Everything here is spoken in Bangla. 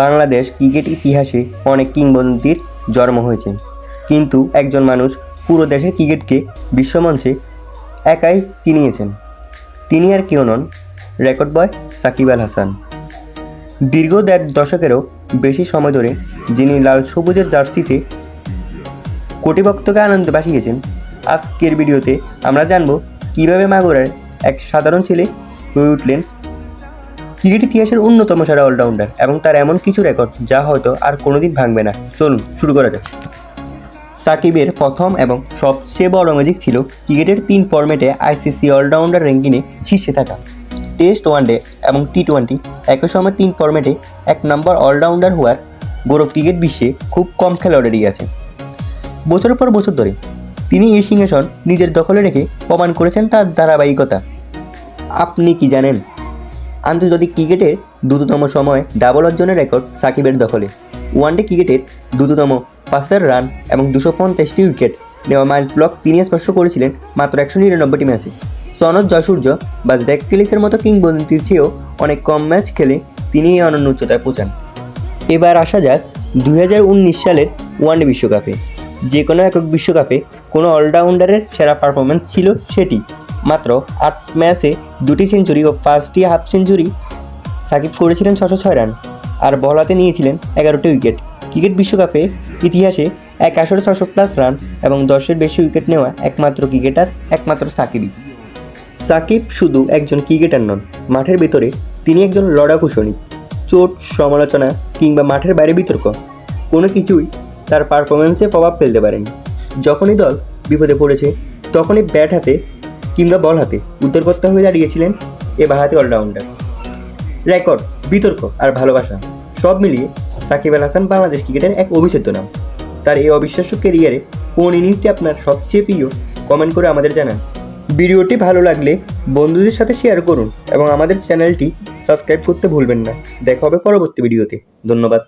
বাংলাদেশ ক্রিকেট ইতিহাসে অনেক কিংবদন্তির জন্ম হয়েছে, কিন্তু একজন মানুষ পুরো দেশের ক্রিকেটকে বিশ্বমঞ্চে একাই চিনিয়েছেন। তিনি আর কেউ নন, রেকর্ড বয় সাকিব আল হাসান। দীর্ঘ ১.৫ দশকেরও বেশি সময় ধরে যিনি লাল সবুজের জার্সিতে কোটি ভক্তকে আনন্দে ভাসিয়েছেন, আজকের ভিডিওতে আমরা জানব কীভাবে মাগুরার এক সাধারণ ছেলে হয়ে উঠলেন ক্রিকেট ইতিহাসের অন্যতম সেরা অলরাউন্ডার এবং তার এমন কিছু রেকর্ড যা হয়তো আর কোনোদিন ভাঙবে না। চলুন শুরু করা যাক। সাকিবের প্রথম এবং সবচেয়ে বড় ম্যাজিক ছিল ক্রিকেটের ৩ ফরম্যাটে আইসিসি অলরাউন্ডার র্যাঙ্কিংয়ে শীর্ষে থাকা। টেস্ট, ওয়ানডে এবং টি-20 একই সময় ৩ ফরম্যাটে ১ নম্বর অলরাউন্ডার হওয়ার গৌরব ক্রিকেট বিশ্বে খুব কম খেলোয়াড়েরই আছে। বছরের পর বছর ধরে তিনি এই সিংহাসন নিজের দখলে রেখে প্রমাণ করেছেন তার ধারাবাহিকতা। আপনি কি জানেন, আন্তর্জাতিক ক্রিকেটের দ্রুততম সময় ডাবল অর্জনের রেকর্ড সাকিবের দখলে। ওয়ানডে ক্রিকেটের দ্রুততম ৫০০০ রান এবং ২৫০টি উইকেট নেওয়া মাইল ব্লক তিনি স্পর্শ করেছিলেন মাত্র ১৯৯টি ম্যাচে। সনৎ জয়সূর্য বা জ্যাক ক্যালিসের মতো কিংবদন্তির চেয়েও অনেক কম ম্যাচ খেলে তিনি এই অনন্য উচ্চতায় পৌঁছান। এবার আসা যাক ২০১৯ সালের ওয়ানডে বিশ্বকাপে। যে কোনো একক বিশ্বকাপে কোনো অলরাউন্ডারের সেরা পারফরমেন্স ছিল সেটি। মাত্র ৮ ম্যাচে ২টি সেঞ্চুরি ও ৫টি হাফ সেঞ্চুরি সাকিব করেছিলেন ৬০৬ রান, আর বল হাতে নিয়েছিলেন ১১টি উইকেট। ক্রিকেট বিশ্বকাপে ইতিহাসে এক আসরে ৬০০+ রান এবং ১০-এর বেশি উইকেট নেওয়া একমাত্র ক্রিকেটার একমাত্র সাকিবই। সাকিব শুধু একজন ক্রিকেটার নন, মাঠের ভেতরে তিনি একজন লড়াকু সৈনিক। চোট, সমালোচনা কিংবা মাঠের বাইরে বিতর্ক কোনো কিছুই তার পারফরমেন্সে প্রভাব ফেলতে পারেনি। যখনই দল বিপদে পড়েছে তখনই ব্যাট হাতে কিংবা বল হাতে উদ্ধারকর্তা হয়ে দাঁড়িয়েছিলেন এ বাঁহাতি অলরাউন্ডার। রেকর্ড, বিতর্ক আর ভালোবাসা সব মিলিয়ে সাকিব আল হাসান বাংলাদেশ ক্রিকেটের এক অবিচ্ছেদ্য নাম। তার এই অবিশ্বাস্য ক্যারিয়ারে কোন ইনিংসটি আপনার সবচেয়ে প্রিয় কমেন্ট করে আমাদের জানান। ভিডিওটি ভালো লাগলে বন্ধুদের সাথে শেয়ার করুন এবং আমাদের চ্যানেলটি সাবস্ক্রাইব করতে ভুলবেন না। দেখা হবে পরবর্তী ভিডিওতে। ধন্যবাদ।